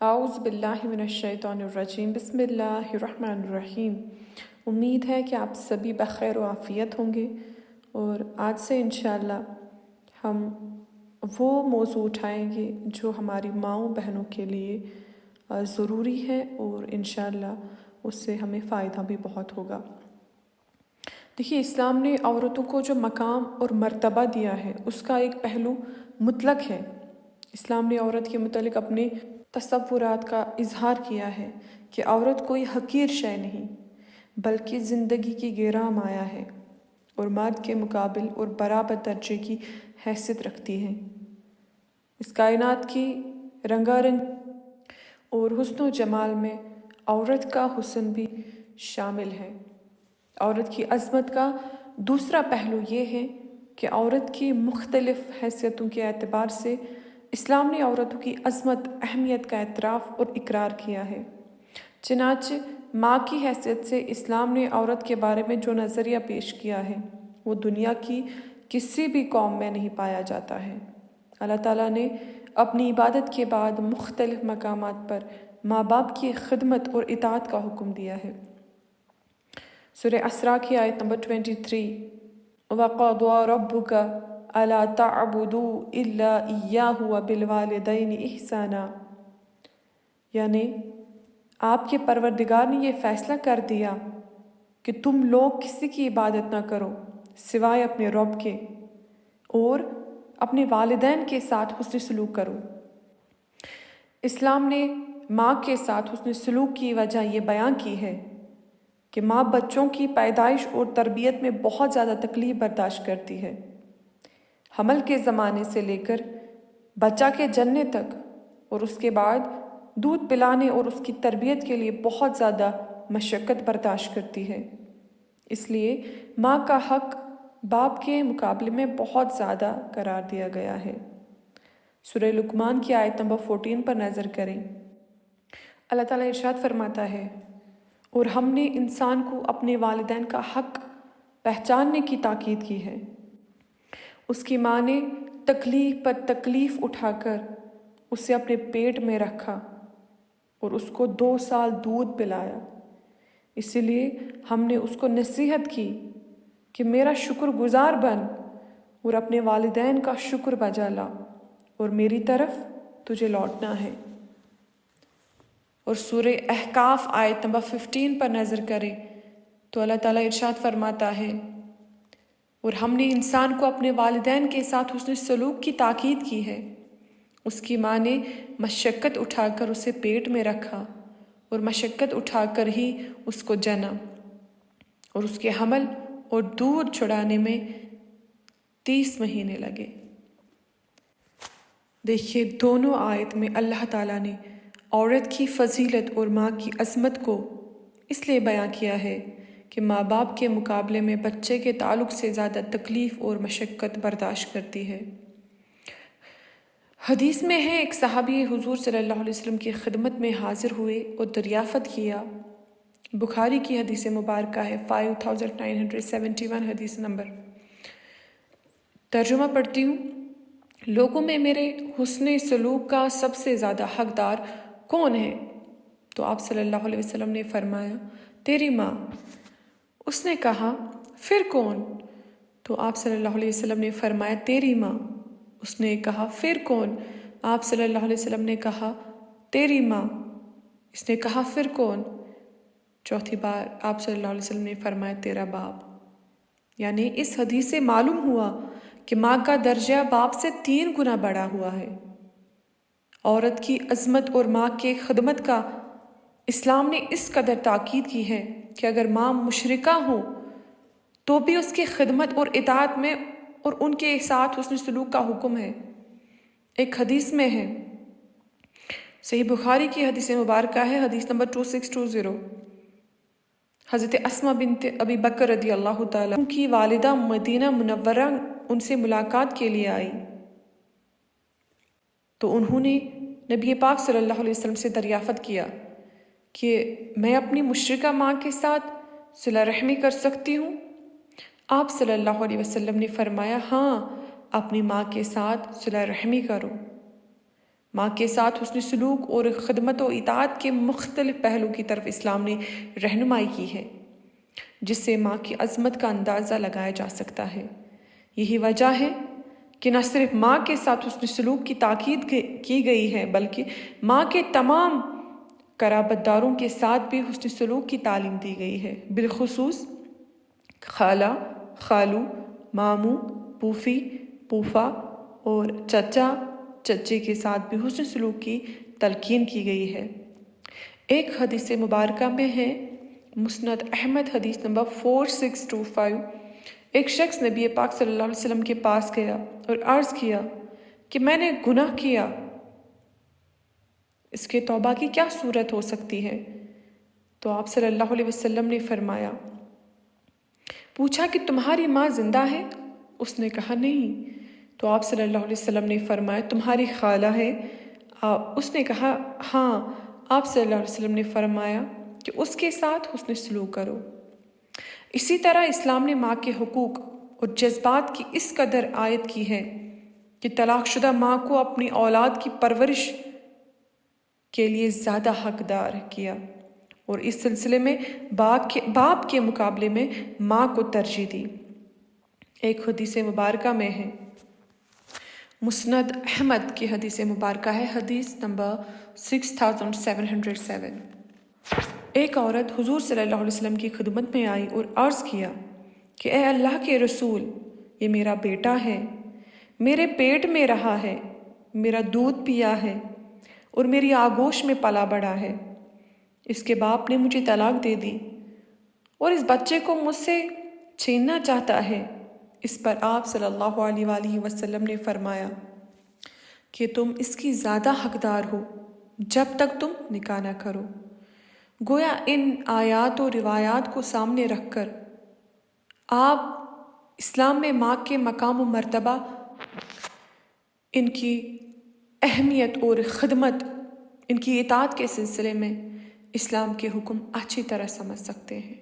اعوذ باللہ من الشیطان الرجیم بسم اللہ الرحمن الرحیم۔ امید ہے کہ آپ سبھی بخیر و عافیت ہوں گے، اور آج سے انشاءاللہ ہم وہ موضوع اٹھائیں گے جو ہماری ماؤں بہنوں کے لیے ضروری ہے، اور انشاءاللہ اس سے ہمیں فائدہ بھی بہت ہوگا۔ دیکھیے، اسلام نے عورتوں کو جو مقام اور مرتبہ دیا ہے اس کا ایک پہلو مطلق ہے۔ اسلام نے عورت کے متعلق اپنے تصورات کا اظہار کیا ہے کہ عورت کوئی حقیر شے نہیں، بلکہ زندگی کی گراں مایہ ہے اور مرد کے مقابل اور برابر درجے کی حیثیت رکھتی ہے۔ اس کائنات کی رنگا رنگ اور حسن و جمال میں عورت کا حسن بھی شامل ہے۔ عورت کی عظمت کا دوسرا پہلو یہ ہے کہ عورت کی مختلف حیثیتوں کے اعتبار سے اسلام نے عورتوں کی عظمت، اہمیت کا اعتراف اور اقرار کیا ہے۔ چنانچہ ماں کی حیثیت سے اسلام نے عورت کے بارے میں جو نظریہ پیش کیا ہے وہ دنیا کی کسی بھی قوم میں نہیں پایا جاتا ہے۔ اللہ تعالیٰ نے اپنی عبادت کے بعد مختلف مقامات پر ماں باپ کی خدمت اور اطاعت کا حکم دیا ہے۔ سورہ اسراء کی آیت نمبر 23، وَقَضَىٰ رَبُّكَ أَلَا تَعْبُدُوا إِلَّا إِيَّاهُ وَبِالْوَالِدَيْنِ إِحْسَانًا، یعنی آپ کے پروردگار نے یہ فیصلہ کر دیا کہ تم لوگ کسی کی عبادت نہ کرو سوائے اپنے رب کے، اور اپنے والدین کے ساتھ حسن سلوک کرو۔ اسلام نے ماں کے ساتھ حسن سلوک کی وجہ یہ بیان کی ہے کہ ماں بچوں کی پیدائش اور تربیت میں بہت زیادہ تکلیف برداشت کرتی ہے۔ حمل کے زمانے سے لے کر بچہ کے جننے تک، اور اس کے بعد دودھ پلانے اور اس کی تربیت کے لیے بہت زیادہ مشقت برداشت کرتی ہے۔ اس لیے ماں کا حق باپ کے مقابلے میں بہت زیادہ قرار دیا گیا ہے۔ سورہ لقمان کی آیت نمبر 14 پر نظر کریں۔ اللہ تعالیٰ ارشاد فرماتا ہے، اور ہم نے انسان کو اپنے والدین کا حق پہچاننے کی تاکید کی ہے۔ اس کی ماں نے تکلیف پر تکلیف اٹھا کر اسے اپنے پیٹ میں رکھا اور اس کو 2 سال دودھ پلایا۔ اسی لیے ہم نے اس کو نصیحت کی کہ میرا شکر گزار بن اور اپنے والدین کا شکر بجا لا، اور میری طرف تجھے لوٹنا ہے۔ اور سورہ احقاف آیت نمبر 15 پر نظر کریں تو اللہ تعالیٰ ارشاد فرماتا ہے، اور ہم نے انسان کو اپنے والدین کے ساتھ حسن سلوک کی تاکید کی ہے۔ اس کی ماں نے مشقت اٹھا کر اسے پیٹ میں رکھا اور مشقت اٹھا کر ہی اس کو جنا، اور اس کے حمل اور دودھ چھڑانے میں 30 مہینے لگے۔ دیکھیے، دونوں آیت میں اللہ تعالیٰ نے عورت کی فضیلت اور ماں کی عظمت کو اس لیے بیان کیا ہے کہ ماں باپ کے مقابلے میں بچے کے تعلق سے زیادہ تکلیف اور مشقت برداشت کرتی ہے۔ حدیث میں ہے، ایک صحابی حضور صلی اللہ علیہ وسلم کی خدمت میں حاضر ہوئے اور دریافت کیا۔ بخاری کی حدیث مبارکہ ہے 5971 حدیث نمبر۔ ترجمہ پڑھتی ہوں۔ لوگوں میں میرے حسن سلوک کا سب سے زیادہ حقدار کون ہے؟ تو آپ صلی اللہ علیہ وسلم نے فرمایا، تیری ماں۔ اس نے کہا، پھر کون؟ تو آپ صلی اللہ علیہ وسلم نے فرمایا، تیری ماں۔ اس نے کہا، پھر کون؟ آپ صلی اللہ علیہ وسلم نے کہا، تیری ماں۔ اس نے کہا، پھر کون؟ چوتھی بار آپ صلی اللہ علیہ وسلم نے فرمایا، تیرا باپ۔ یعنی اس حدیث سے معلوم ہوا کہ ماں کا درجہ باپ سے 3 گنا بڑا ہوا ہے۔ عورت کی عظمت اور ماں کے خدمت کا اسلام نے اس قدر تاکید کی ہے کہ اگر ماں مشرکہ ہو تو بھی اس کی خدمت اور اطاعت میں اور ان کے ساتھ حسن سلوک کا حکم ہے۔ ایک حدیث میں ہے، صحیح بخاری کی حدیث مبارکہ ہے، حدیث نمبر 2620، حضرت اسماء بنت ابی بکر رضی اللہ تعالیٰ، ان کی والدہ مدینہ منورہ ان سے ملاقات کے لیے آئی تو انہوں نے نبی پاک صلی اللہ علیہ وسلم سے دریافت کیا کہ میں اپنی مشرکہ ماں کے ساتھ صلہ رحمی کر سکتی ہوں؟ آپ صلی اللہ علیہ وسلم نے فرمایا، ہاں، اپنی ماں کے ساتھ صلہ رحمی کرو۔ ماں کے ساتھ حسن سلوک اور خدمت و اطاعت کے مختلف پہلو کی طرف اسلام نے رہنمائی کی ہے، جس سے ماں کی عظمت کا اندازہ لگایا جا سکتا ہے۔ یہی وجہ ہے کہ نہ صرف ماں کے ساتھ حسن سلوک کی تاکید کی گئی ہے، بلکہ ماں کے تمام قرابت داروں کے ساتھ بھی حسن سلوک کی تعلیم دی گئی ہے، بالخصوص خالہ، خالو، ماموں، پھوپھی، پھوپھا اور چچا، چچے کے ساتھ بھی حسن سلوک کی تلقین کی گئی ہے۔ ایک حدیث مبارکہ میں ہے، مسند احمد حدیث نمبر 4625، ایک شخص نبی پاک صلی اللہ علیہ وسلم کے پاس گیا اور عرض کیا کہ میں نے گناہ کیا، اس کے توبہ کی کیا صورت ہو سکتی ہے؟ تو آپ صلی اللہ علیہ وسلم نے فرمایا، پوچھا کہ تمہاری ماں زندہ ہے؟ اس نے کہا نہیں۔ تو آپ صلی اللہ علیہ وسلم نے فرمایا، تمہاری خالہ ہے؟ اس نے کہا ہاں۔ آپ صلی اللہ علیہ وسلم نے فرمایا کہ اس کے ساتھ حسن سلوک کرو۔ اسی طرح اسلام نے ماں کے حقوق اور جذبات کی اس قدر آیت کی ہے کہ طلاق شدہ ماں کو اپنی اولاد کی پرورش کے لیے زیادہ حقدار کیا، اور اس سلسلے میں باپ کے مقابلے میں ماں کو ترجیح دی۔ ایک حدیث مبارکہ میں ہے، مسند احمد کی حدیث مبارکہ ہے، حدیث نمبر 6707۔ ایک عورت حضور صلی اللہ علیہ وسلم کی خدمت میں آئی اور عرض کیا کہ اے اللہ کے رسول، یہ میرا بیٹا ہے، میرے پیٹ میں رہا ہے، میرا دودھ پیا ہے اور میری آغوش میں پلا بڑھا ہے۔ اس کے باپ نے مجھے طلاق دے دی اور اس بچے کو مجھ سے چھیننا چاہتا ہے۔ اس پر آپ صلی اللہ علیہ وآلہ وسلم نے فرمایا کہ تم اس کی زیادہ حقدار ہو جب تک تم نکاح نہ کرو۔ گویا ان آیات و روایات کو سامنے رکھ کر آپ اسلام میں ماں کے مقام و مرتبہ، ان کی اہمیت اور خدمت، ان کی اطاعت کے سلسلے میں اسلام کے حکم اچھی طرح سمجھ سکتے ہیں۔